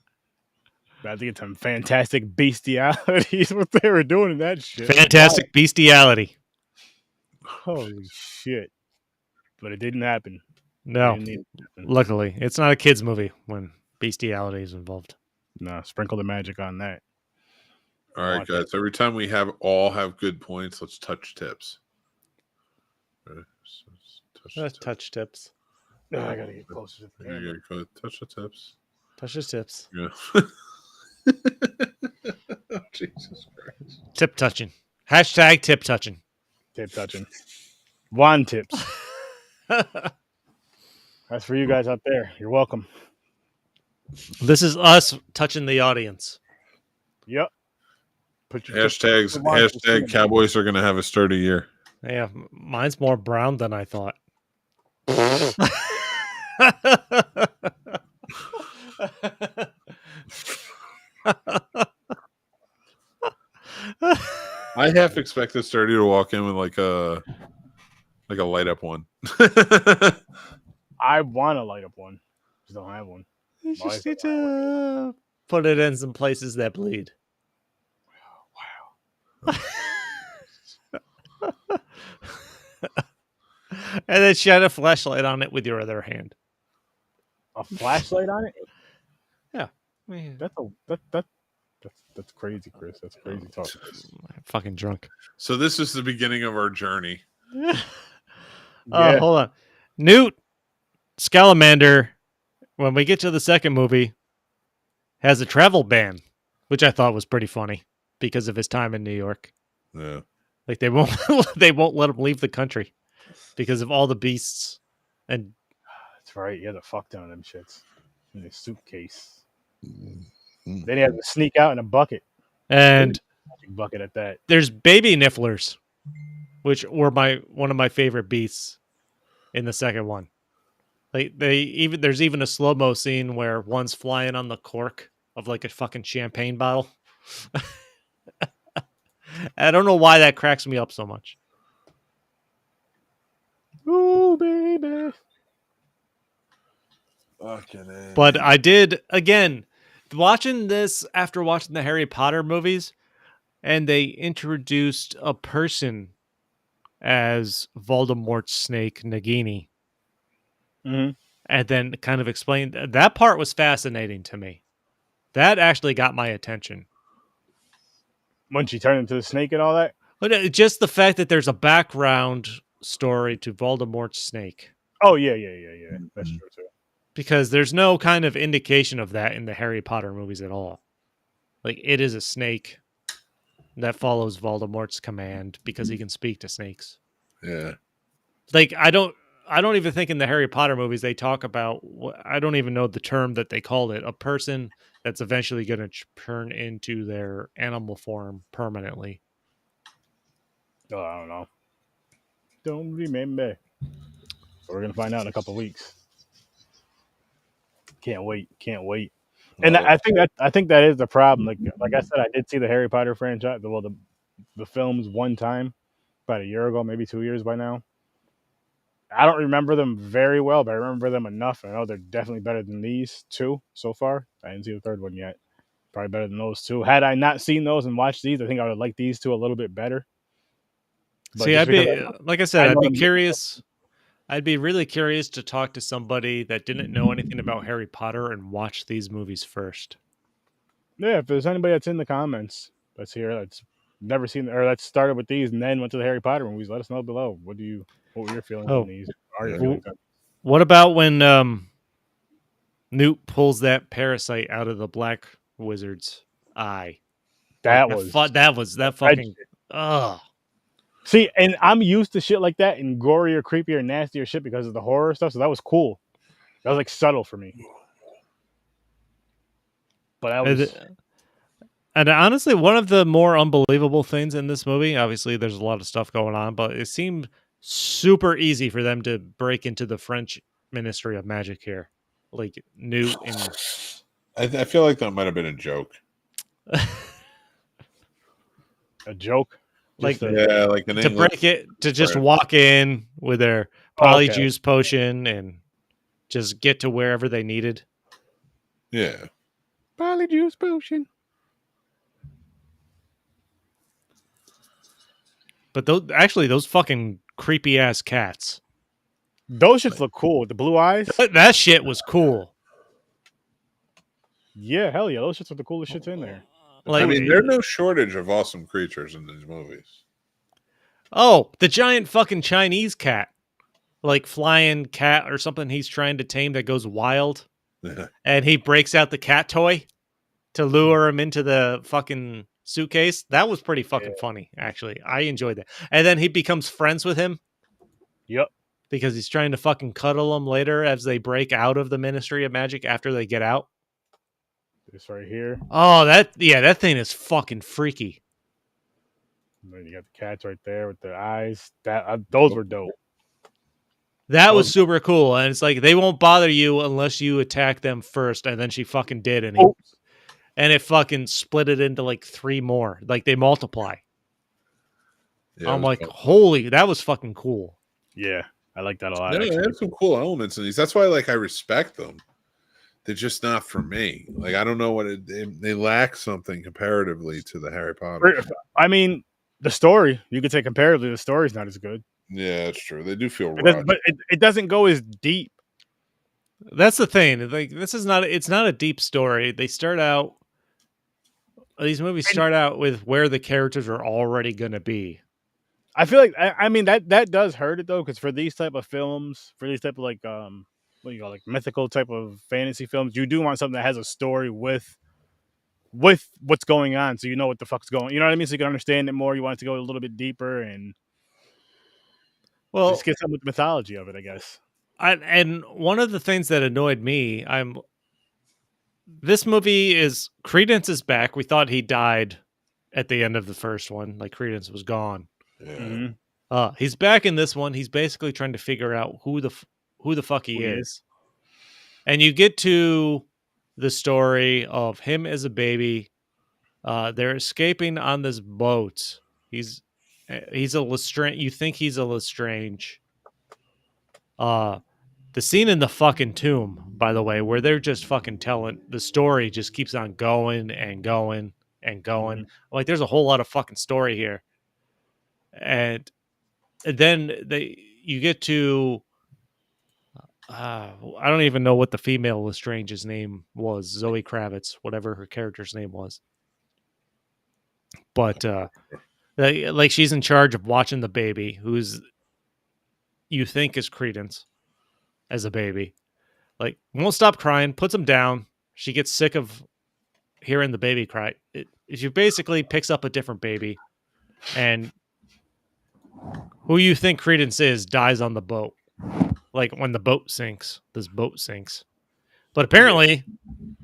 About to get some fantastic bestialities. What they were doing in that shit. Fantastic bestiality. Holy shit! But it didn't happen. No, It didn't need to happen. luckily, it's not a kids' movie when bestiality is involved. No, sprinkle the magic on that. All right, guys. Every time we all have good points, let's touch tips. Touch tips. Oh, I gotta get closer to the camera. Go touch the tips. Touch the tips. Yeah. Jesus Christ. Tip touching. Hashtag tip touching. Tip touching. Wand tips. That's for you guys out there. You're welcome. This is us touching the audience. Yep. Put your Hashtag Cowboys are going to have a sturdy year. Yeah, mine's more brown than I thought. I half expected Sturdy to walk in with like a light up one. I want to light up one. Just don't have one. You just need to put it in some places that bleed. Wow. And then shine a flashlight on it with your other hand. A flashlight on it? Yeah. That's crazy, Chris. That's crazy talk. I'm fucking drunk. So this is the beginning of our journey. Hold on. Newt Scamander, when we get to the second movie, has a travel ban, which I thought was pretty funny because of his time in New York. Yeah. Like they won't let him leave the country because of all the beasts. And that's right. You had to fuck down them shits in a suitcase. Mm-hmm. Then you had to sneak out in a bucket. And bucket at that. There's baby nifflers, which were one of my favorite beasts in the second one. Like there's even a slow-mo scene where one's flying on the cork of like a fucking champagne bottle. I don't know why that cracks me up so much. Ooh, baby. But I did, again, watching this after watching the Harry Potter movies, and they introduced a person as Voldemort's snake, Nagini. Mm-hmm. And then kind of explained, that part was fascinating to me. That actually got my attention. When she turned into the snake and all that? But just the fact that there's a background story to Voldemort's snake. Oh, yeah. That's true, too. Because there's no kind of indication of that in the Harry Potter movies at all. Like, it is a snake that follows Voldemort's command because he can speak to snakes. Yeah. Like, I don't even think in the Harry Potter movies they talk about, I don't even know the term that they called it, a person that's eventually going to turn into their animal form permanently. Oh, I don't know. Don't remember. We're going to find out in a couple of weeks. Can't wait. And I think that is the problem. Like I said, I did see the Harry Potter franchise, the films one time, about a year ago, maybe 2 years by now. I don't remember them very well, but I remember them enough. I know they're definitely better than these two so far. I didn't see the third one yet. Probably better than those two. Had I not seen those and watched these, I think I would like these two a little bit better. But see, I'd be curious. I'd be really curious to talk to somebody that didn't know anything about Harry Potter and watch these movies first. Yeah, if there's anybody that's in the comments that's here, that's never seen or that started with these and then went to the Harry Potter movies, let us know below. What were your feelings on these? What about when Newt pulls that parasite out of the black wizard's eye? That fucking ugh. See, and I'm used to shit like that and gorier, creepier, nastier shit because of the horror stuff. So that was cool. That was like subtle for me. But that was. And honestly, one of the more unbelievable things in this movie, obviously there's a lot of stuff going on, but it seemed super easy for them to break into the French Ministry of Magic here. Like Newt and I feel like that might have been a joke. A joke? Like like an to break it, to just walk in with their polyjuice potion and just get to wherever they needed. Yeah. Polyjuice potion. But those fucking creepy ass cats. Those shits look cool with the blue eyes. That shit was cool. Yeah, hell yeah. Those shits are the coolest shits in there. Like, I mean, there's no shortage of awesome creatures in these movies. oh, the giant fucking Chinese cat. Like flying cat or something he's trying to tame that goes wild. And he breaks out the cat toy to lure him into the fucking suitcase. That was pretty fucking funny, actually. I enjoyed that. And then he becomes friends with him. Yep. Because he's trying to fucking cuddle him later as they break out of the Ministry of Magic after they get out. This right here. Oh, that thing is fucking freaky. And then you got the cats right there with their eyes. Those were dope. That was super cool. And it's like, they won't bother you unless you attack them first. And then she fucking did. And it fucking split it into like 3 more. Like they multiply. Yeah, I'm like, holy, that was fucking cool. Yeah, I like that a lot. Yeah, they have some cool elements in these. That's why, like, I respect them. They're just not for me. Like, I don't know what they lack something comparatively to the Harry Potter. I mean, the story, you could say comparatively, the story's not as good. Yeah, that's true. They do feel rushed. But it doesn't go as deep. That's the thing. Like, it's not a deep story. These movies start out with where the characters are already going to be. I feel like, I mean, that does hurt it though, because for these type of films, for these type of like what you call, like mythical type of fantasy films, you do want something that has a story with what's going on, so you know what the fuck's going. You know what I mean? So you can understand it more. You want it to go a little bit deeper and just get some with the mythology of it, I guess. And one of the things that annoyed me, this movie is Credence is back. We thought he died at the end of the first one, like Credence was gone. Yeah. Mm-hmm. He's back in this one. He's basically trying to figure out who the fuck he is. And you get to the story of him as a baby. They're escaping on this boat. He's a Lestrange. You think he's a Lestrange. The scene in the fucking tomb, by the way, where they're just fucking telling the story, just keeps on going and going and going. Mm-hmm. Like, there's a whole lot of fucking story here. And then you get to I don't even know what the female Lestrange's name was. Zoe Kravitz, whatever her character's name was. But like, she's in charge of watching the baby, who's you think is Credence as a baby. Like, won't stop crying, puts him down. She gets sick of hearing the baby cry. She basically picks up a different baby, and who you think Credence is dies on the boat. Like, when the boat sinks, this boat sinks. But apparently,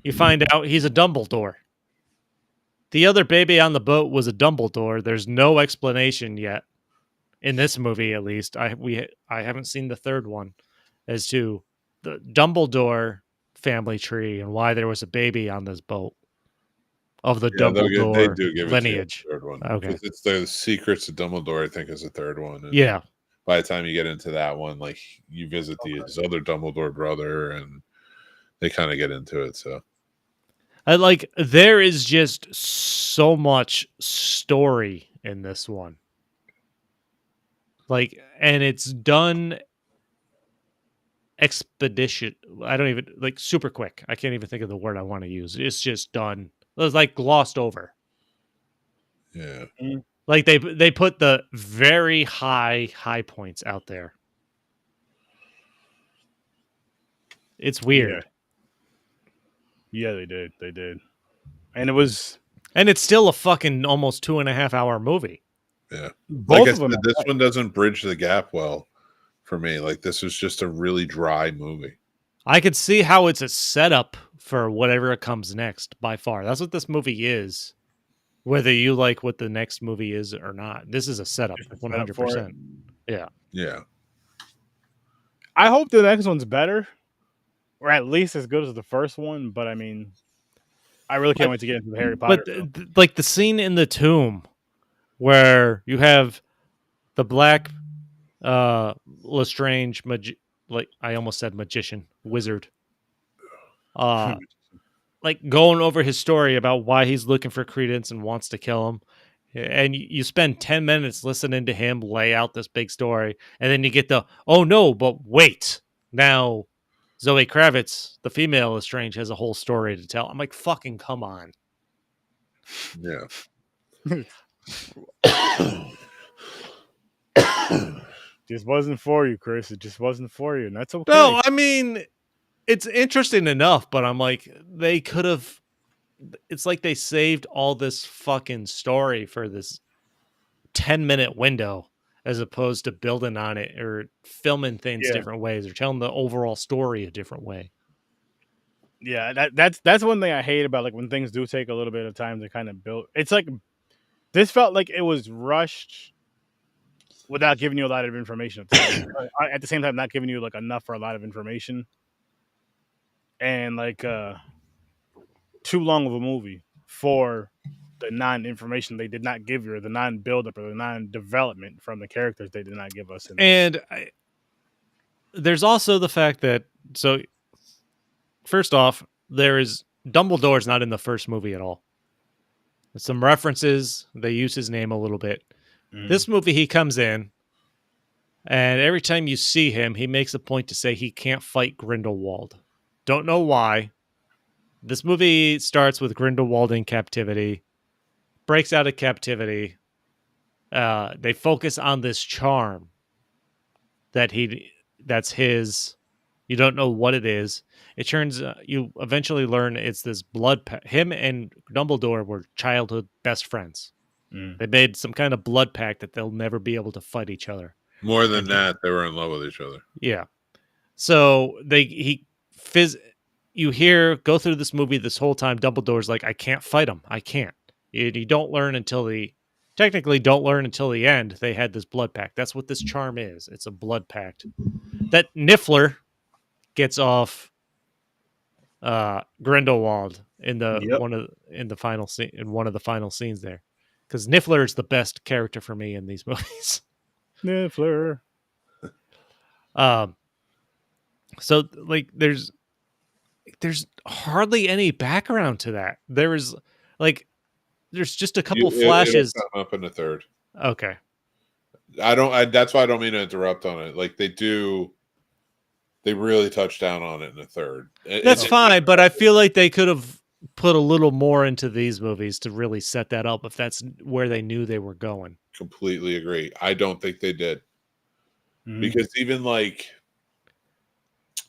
you find out he's a Dumbledore. The other baby on the boat was a Dumbledore. There's no explanation yet, in this movie at least. I haven't seen the third one, as to the Dumbledore family tree and why there was a baby on this boat of the Dumbledore they do give lineage. It to the third one. Okay, it's the Secrets of Dumbledore. I think is the third one. And yeah. By the time you get into that one, like, you visit his other Dumbledore brother, and they kind of get into it. So, there is just so much story in this one. Like, and it's done expedition. I don't even, like, super quick. I can't even think of the word I want to use. It's just done. It was like glossed over. Yeah. Like, they put the very high points out there. It's weird. Yeah, they did. They did. And it's still a fucking almost 2.5 hour movie. Yeah. Both like I of them said, this one doesn't bridge the gap well for me. Like, this is just a really dry movie. I could see how it's a setup for whatever comes next, by far. That's what this movie is. Whether you like what the next movie is or not. This is a setup, 100%. Yeah. Yeah. I hope the next one's better, or at least as good as the first one. But I mean, I really can't wait to get into the Harry Potter. But like the scene in the tomb where you have the black Lestrange like I almost said magician, wizard. like going over his story about why he's looking for Credence and wants to kill him. And you spend 10 minutes listening to him lay out this big story. And then you get the, oh no, but wait. Now, Zoe Kravitz, the female Lestrange, has a whole story to tell. I'm like, fucking come on. Yeah. Just wasn't for you, Chris. It just wasn't for you, and that's okay. No, I mean, it's interesting enough, but I'm like, they could have. It's like they saved all this fucking story for this 10-minute window as opposed to building on it or filming things different ways or telling the overall story a different way. Yeah, that's one thing I hate about like when things do take a little bit of time to kind of build. It's like this felt like it was rushed without giving you a lot of information at the same time, not giving you like enough for a lot of information, and like too long of a movie for the non-information they did not give you, or the non-build-up, or the non-development from the characters they did not give us. And there's also the fact that, so first off, Dumbledore's not in the first movie at all. There's some references. They use his name a little bit. This movie, he comes in, and every time you see him, he makes a point to say he can't fight Grindelwald. Don't know why. This movie starts with Grindelwald in captivity, breaks out of captivity. They focus on this charm that's his. You don't know what it is. It turns you eventually learn it's this blood pact. Him and Dumbledore were childhood best friends. They made some kind of blood pact that they'll never be able to fight each other. More than that, they were in love with each other. Yeah. So you hear go through this movie this whole time. Dumbledore's like, I can't fight him. I can't. You don't learn until technically don't learn until the end. They had this blood pact. That's what this charm is. It's a blood pact. That Niffler gets off Grindelwald in one of the final scenes there, because Niffler is the best character for me in these movies. Niffler. So like there's hardly any background to that. There's just a couple flashes. It'll come up in the third. Okay. That's why I don't mean to interrupt on it. Like they really touched down on it in the third. That's fine, but I feel like they could have put a little more into these movies to really set that up if that's where they knew they were going. Completely agree. I don't think they did. Because even like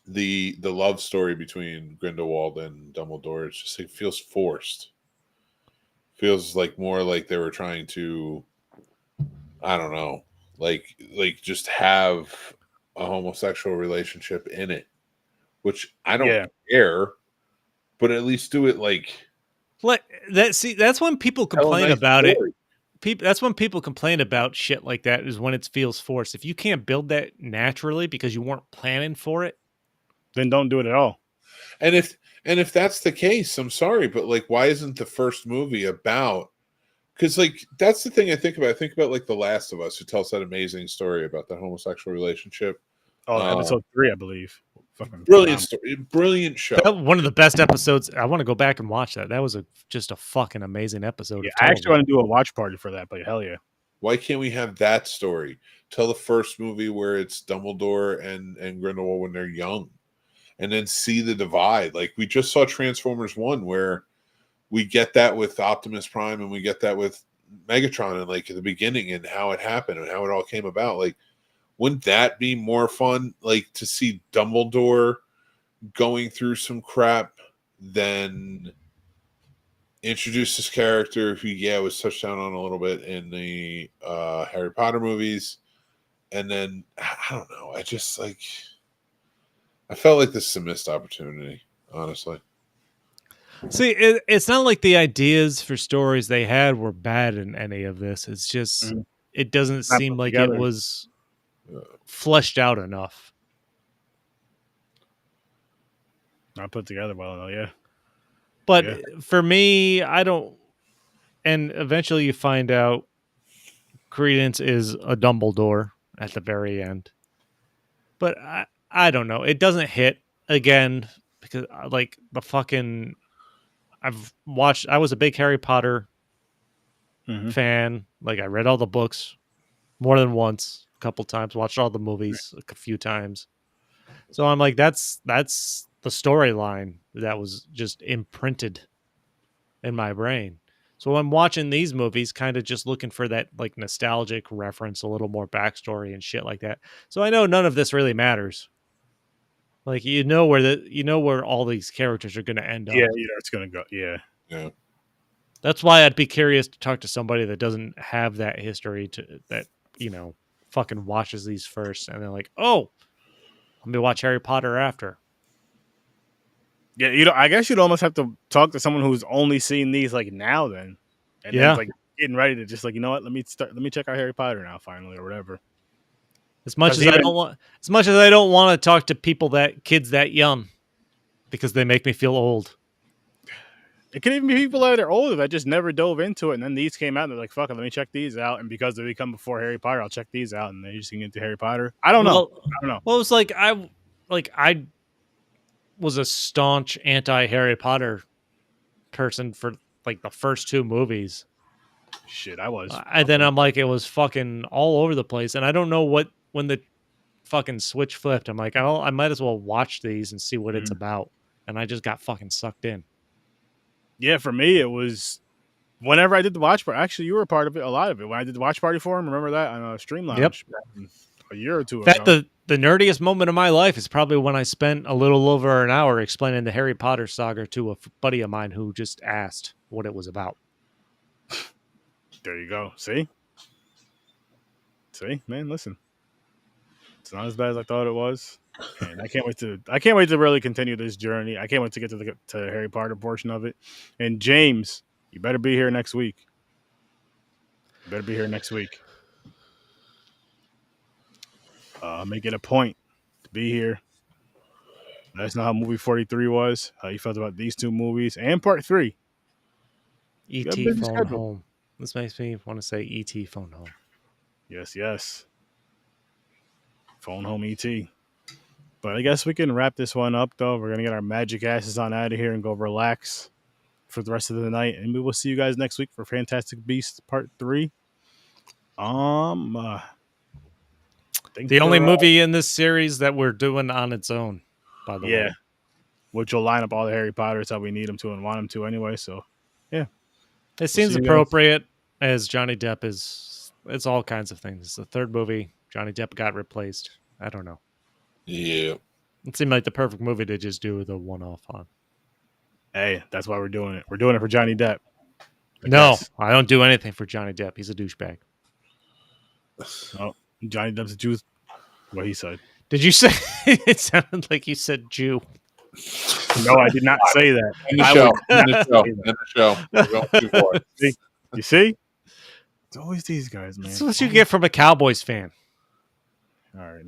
the love story between Grindelwald and Dumbledore, it's just, it feels forced. Feels like more like they were trying to, I don't know, like just have a homosexual relationship in it, which I don't care, but at least do it like that. See, that's when people complain about it. That's when people complain about shit like that, is when it feels forced. If you can't build that naturally because you weren't planning for it, then don't do it at all. And if that's the case, I'm sorry, but like, why isn't the first movie about? Because like that's the thing I think about. I think about like The Last of Us, who tells that amazing story about the homosexual relationship. Oh, episode 3, I believe. Fucking brilliant story, brilliant show. One of the best episodes. I want to go back and watch that. That was just a fucking amazing episode. Yeah, I actually want to do a watch party for that, but hell yeah. Why can't we have that story? Tell the first movie where it's Dumbledore and Grindelwald when they're young, and then see the divide. Like we just saw Transformers 1, where we get that with Optimus Prime and we get that with Megatron, and like at the beginning and how it happened and how it all came about. Like, wouldn't that be more fun? Like to see Dumbledore going through some crap than introduce this character who, was touched down on a little bit in the Harry Potter movies. And then, I don't know. I just like, I felt like this is a missed opportunity, honestly. See, it's not like the ideas for stories they had were bad in any of this. It's just, it doesn't seem like it was fleshed out enough. Not put together well enough, yeah. But for me, I don't. And eventually you find out Credence is a Dumbledore at the very end. But I don't know. It doesn't hit again because like the fucking I was a big Harry Potter Mhm. fan. Like I read all the books more than once, a couple times, watched all the movies a few times. So I'm like, that's the storyline that was just imprinted in my brain. So I'm watching these movies, kind of just looking for that like nostalgic reference, a little more backstory and shit like that. So I know none of this really matters. Like you know where all these characters are going to end up. Yeah, it's gonna go. Yeah. Yeah. That's why I'd be curious to talk to somebody that doesn't have that history that fucking watches these first and they're like, oh, let me watch Harry Potter after. Yeah, I guess you'd almost have to talk to someone who's only seen these like now, then, and then like getting ready to just like, you know what? Let me check out Harry Potter now, finally, or whatever. As much as I don't want to talk to kids that young, because they make me feel old. It could even be people that are older that just never dove into it, and then these came out, and they're like, "Fuck it, let me check these out." And because they come before Harry Potter, I'll check these out, and they just get into Harry Potter. I don't know. Well, it was like I was a staunch anti-Harry Potter person for like the first two movies. Shit, I was. And then I'm like, it was fucking all over the place, and I don't know when the fucking switch flipped. I'm like, I might as well watch these and see what it's about, and I just got fucking sucked in. Yeah, for me, it was whenever I did the watch party. Actually, you were a part of it, a lot of it. When I did the watch party for him, remember that on Stream Lounge a year or two ago. The nerdiest moment of my life is probably when I spent a little over an hour explaining the Harry Potter saga to a buddy of mine who just asked what it was about. There you go. See, man, listen. It's not as bad as I thought it was, and I can't wait to really continue this journey. I can't wait to get to the Harry Potter portion of it. And James, you better be here next week. Make it a point to be here. Let us know how movie 43 was, how you felt about these two movies, and part 3. E.T. Phone Home. This makes me want to say E.T. Phone Home. Yes. Phone Home E.T. But I guess we can wrap this one up, though. We're going to get our magic asses on out of here and go relax for the rest of the night. And we will see you guys next week for Fantastic Beasts Part 3. The only movie in this series that we're doing on its own, by the way. Which will line up all the Harry Potters how we need them to and want them to anyway. So, yeah. It seems appropriate as Johnny Depp is. It's all kinds of things. It's the third movie. Johnny Depp got replaced. I don't know. Yeah. It seemed like the perfect movie to just do the one-off on. Hey, that's why we're doing it. We're doing it for Johnny Depp. I don't do anything for Johnny Depp. He's a douchebag. Oh, Johnny Depp's a Jew. What he said. Did you say? It sounded like you said Jew. No, I did not say that. In the show. We're going too far. You see? It's always these guys, man. That's what you get from a Cowboys fan. All right.